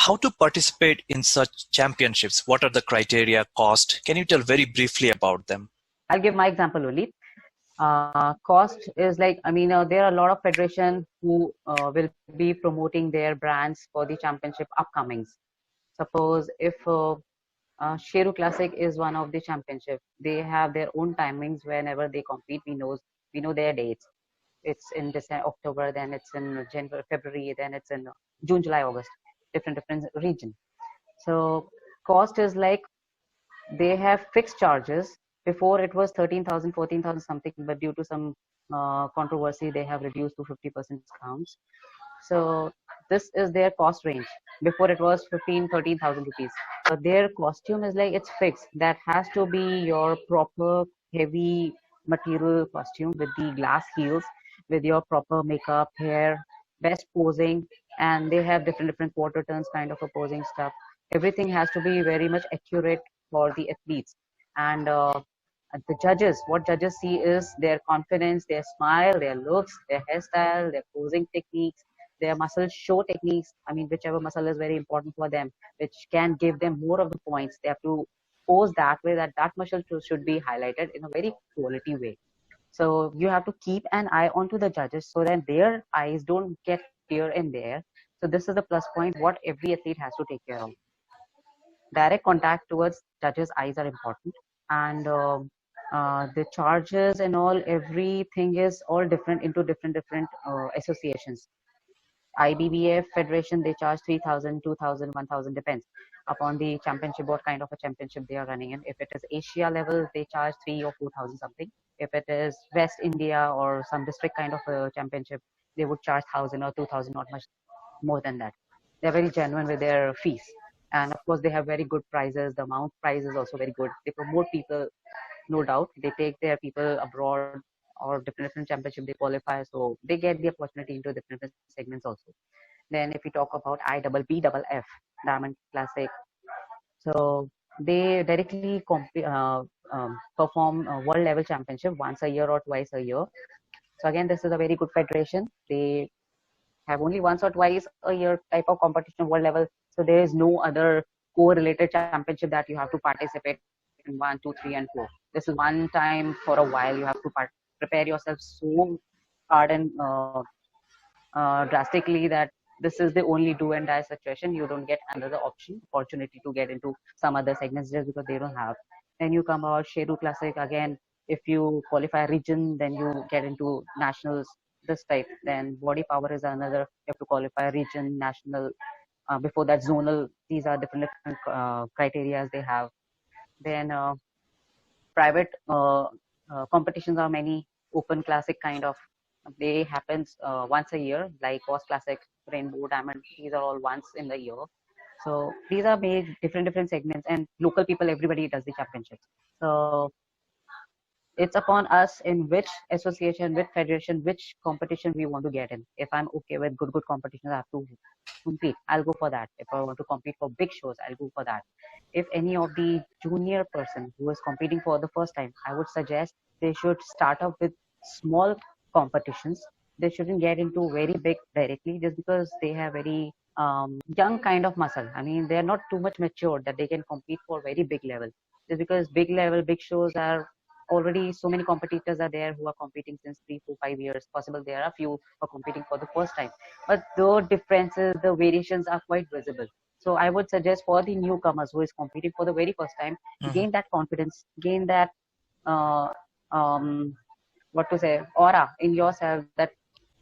how to participate in such championships? What are the criteria, cost? Can you tell very briefly about them? I'll give my example only. Cost is like, there are a lot of federation who will be promoting their brands for the championship upcomings. Suppose if Sheru Classic is one of the championship, they have their own timings whenever they compete. We know their dates. It's in December, October, then it's in January, February, then it's in June, July, August, different region. So cost is like they have fixed charges. Before it was 13,000, 14,000 something, but due to some controversy, they have reduced to 50% discounts. So this is their cost range. Before it was 15, 13,000 rupees. So their costume is like it's fixed. That has to be your proper heavy material costume with the glass heels, with your proper makeup, hair, best posing, and they have different quarter turns kind of a posing stuff. Everything has to be very much accurate for the athletes. And the judges, what judges see is their confidence, their smile, their looks, their hairstyle, their posing techniques, their muscle show techniques. Whichever muscle is very important for them, which can give them more of the points. They have to pose that way that muscle should be highlighted in a very quality way. So you have to keep an eye onto the judges so that their eyes don't get here and there. So this is the plus point what every athlete has to take care of. Direct contact towards judges' eyes are important, and the charges and all, everything is all different into different associations. IBBF Federation, they charge 3,000, 2,000, 1,000, depends upon the championship, what kind of a championship they are running in. If it is Asia level, they charge 3 or 4,000 something. If it is West India or some district kind of a championship, they would charge 1,000 or 2,000, not much more than that. They're very genuine with their fees. And of course, they have very good prizes. The amount prize is also very good. They promote people, no doubt. They take their people abroad or different championship they qualify, so they get the opportunity into different segments also. Then if we talk about IBBF, Diamond Classic, so they directly perform a world level championship once a year or twice a year. So again, this is a very good federation. They have only once or twice a year type of competition world level. So there is no other correlated championship that you have to participate in 1, 2, 3, and 4. This is one time for a while. You have to prepare yourself so hard and drastically that this is the only do and die situation. You don't get another opportunity to get into some other segments just because they don't have. Then you come out Sheru Classic again. If you qualify region, then you get into nationals, this type. Then Body Power is another. You have to qualify region, national. Before that, zonal. These are different criteria they have. Then private competitions are many. Open Classic kind of. They happens once a year, like Coast Classic, Rainbow, Diamond. These are all once in the year. So these are made different segments, and local people, everybody does the championships. So it's upon us in which association, which federation, which competition we want to get in. If I'm okay with good competitions, I have to compete. I'll go for that. If I want to compete for big shows, I'll go for that. If any of the junior person who is competing for the first time, I would suggest they should start up with small competitions. They shouldn't get into very big directly just because they have very young kind of muscle. They're not too much matured that they can compete for very big level. Just because big level, big shows are already so many competitors are there who are competing since 3, 4, 5 years. Possible there are few who are competing for the first time, but the differences, the variations are quite visible. So I would suggest for the newcomers who is competing for the very first time, gain that confidence, gain that aura in yourself, that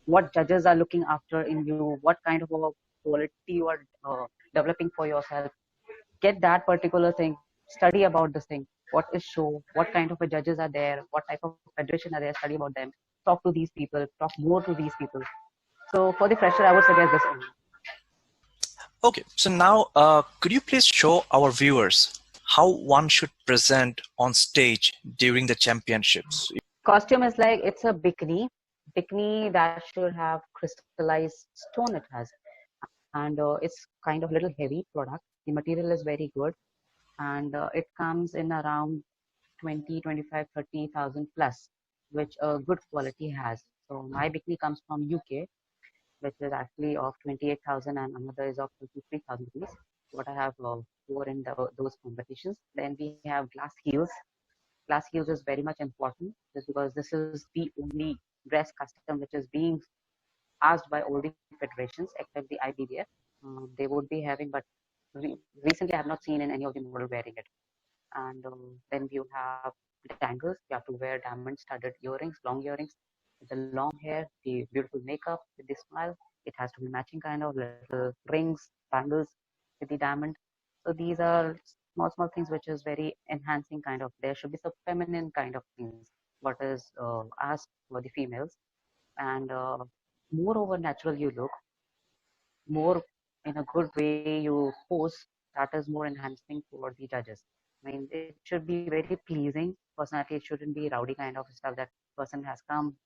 what judges are looking after in you, what kind of a quality you are developing for yourself. Get that particular thing, study about this thing. What is show, what kind of judges are there, what type of federation are there, study about them, talk to these people, talk more to these people. So for the fresher, I would suggest this only. Okay, so now could you please show our viewers how one should present on stage during the championships? Costume is like, it's a bikini that should have crystallized stone it has, and it's kind of little heavy product. The material is very good, and it comes in around 20, 25, 30,000 plus, which a good quality has. So my bikini comes from UK, which is actually of 28,000 and another is of 23,000 rupees. What I have wore in those competitions. Then we have glass heels. Glass heels is very much important just because this is the only dress custom which is being asked by all the federations except the IBBF. They would be having, but recently I have not seen in any of the model wearing it. And then you have dangles. You have to wear diamond-studded earrings, long earrings, with the long hair, the beautiful makeup, with the smile. It has to be matching kind of little rings, bangles with the diamond. So these are small things which is very enhancing kind of. There should be some feminine kind of things. What is asked for the females, and moreover, natural you look, more in a good way you pose, that is more enhancing for the judges. I mean, it should be very pleasing. Personality, it shouldn't be rowdy kind of stuff that person has come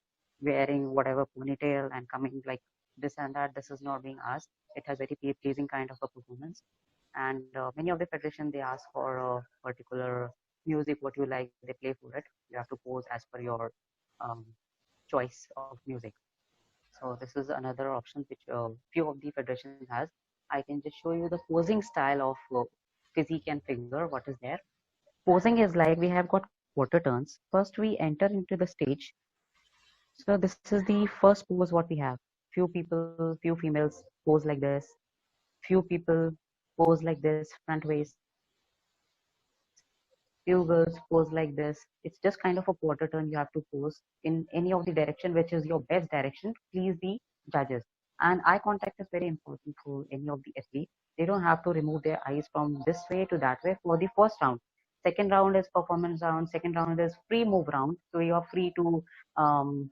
wearing whatever ponytail and coming like this and that. This is not being asked. It has very pleasing kind of a performance. And many of the federation, they ask for a particular music, what you like, they play for it. You have to pose as per your um, choice of music. So this is another option which few of the federation has. I can just show you the posing style of physique and figure, what is there. Posing is like we have got quarter turns. First we enter into the stage. So this is the first pose what we have. Few females pose like this. Few people pose like this, front waist. Few girls pose like this. It's just kind of a quarter turn you have to pose in any of the direction which is your best direction to please the judges. And eye contact is very important for any of the athletes. They don't have to remove their eyes from this way to that way for the first round. Second round is performance round. Second round is free move round. So you are free to um,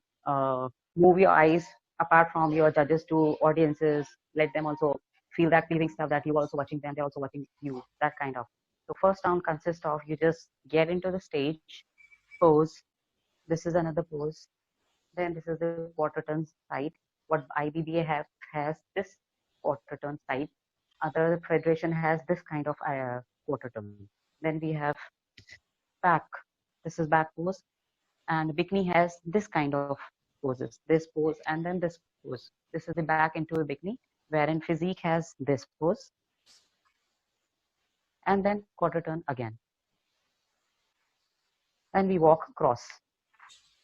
move your eyes apart from your judges to audiences. Let them also feel that pleasing stuff that you're also watching them. They're also watching you. That kind of. So first round consists of you just get into the stage, pose. This is another pose. Then this is the quarter turn side. What IBBA has this quarter turn side. Other federation has this kind of quarter turn. Then we have back. This is back pose. And bikini has this kind of poses. This pose and then this pose. This is the back into a bikini, wherein physique has this pose. And then quarter turn again. And we walk across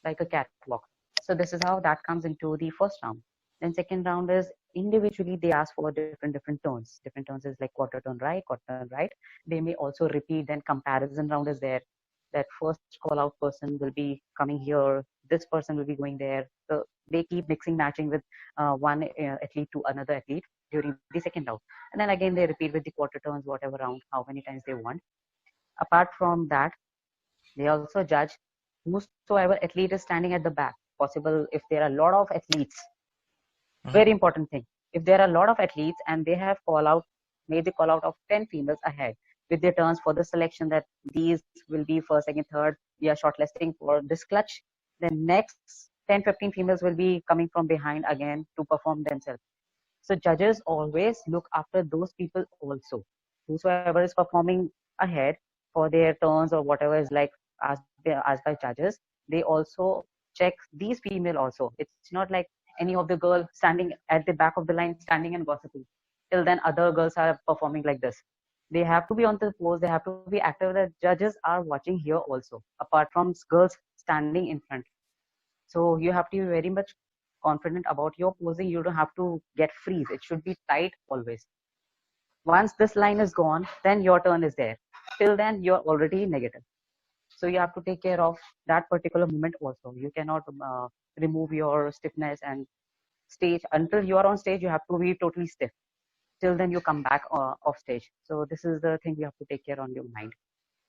like a catwalk. So this is how that comes into the first round. Then second round is individually they ask for different turns. Different turns is like quarter turn right, quarter turn right. They may also repeat. Then comparison round is there. That first call out person will be coming here. This person will be going there. So they keep mixing, matching with one athlete to another athlete during the second round. And then again they repeat with the quarter turns, whatever round, how many times they want. Apart from that, they also judge whosoever athlete is standing at the back. Possible if there are a lot of athletes. Very important thing. If there are a lot of athletes and they have made the call out of 10 females ahead with their turns for the selection that these will be first, second, third, we are shortlisting for this clutch. Then next 10, 15 females will be coming from behind again to perform themselves. So judges always look after those people also. Whosoever is performing ahead for their turns or whatever is like asked by judges, they also check these female also. It's not like any of the girl standing at the back of the line, standing and gossiping. Till then, other girls are performing like this. They have to be on the pose. They have to be active. The judges are watching here also, apart from girls standing in front. So you have to be very much confident about your posing. You don't have to get freeze. It should be tight always. Once this line is gone, then your turn is there. Till then, you're already negative. So you have to take care of that particular moment also. You cannot remove your stiffness and stage. Until you are on stage, you have to be totally stiff. Till then you come back off stage. So this is the thing you have to take care on your mind.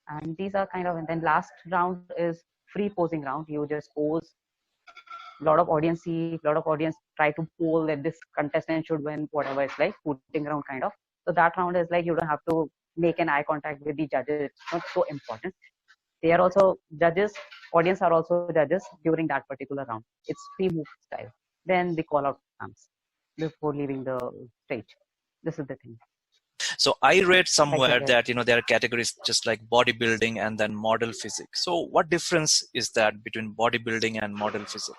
And these are kind of, and then last round is free posing round. You just pose. A lot of audience try to poll that this contestant should win, whatever it's like, putting around kind of. So that round is like you don't have to make an eye contact with the judges. It's not so important. They are also judges, audience are also judges during that particular round. It's free move style. Then the call out comes before leaving the stage. This is the thing. So I read somewhere that there are categories just like bodybuilding and then model physique. So what difference is that between bodybuilding and model physique?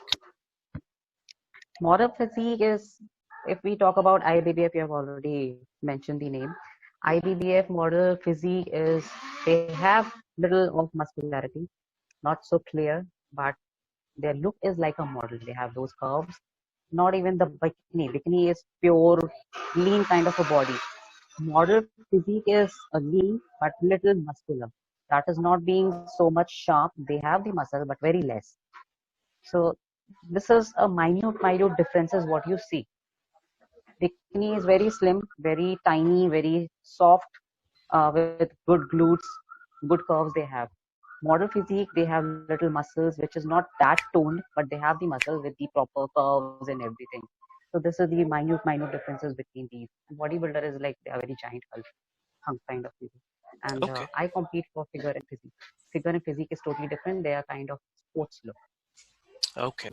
Model physique is if we talk about IBBF, you have already mentioned the name. IBBF model physique is, they have little of muscularity, not so clear, but their look is like a model. They have those curves. Not even the bikini. Bikini is pure, lean kind of a body. Model physique is a lean but little muscular. That is not being so much sharp. They have the muscle but very less. So this is a minute differences what you see. Bikini is very slim, very tiny, very soft, with good glutes, good curves they have. Model physique, they have little muscles, which is not that toned, but they have the muscle with the proper curves and everything. So this is the minute differences between these. And bodybuilder is like they are very giant hunk kind of physique. And Okay. I compete for figure and physique. Figure and physique is totally different. They are kind of sports look. Okay.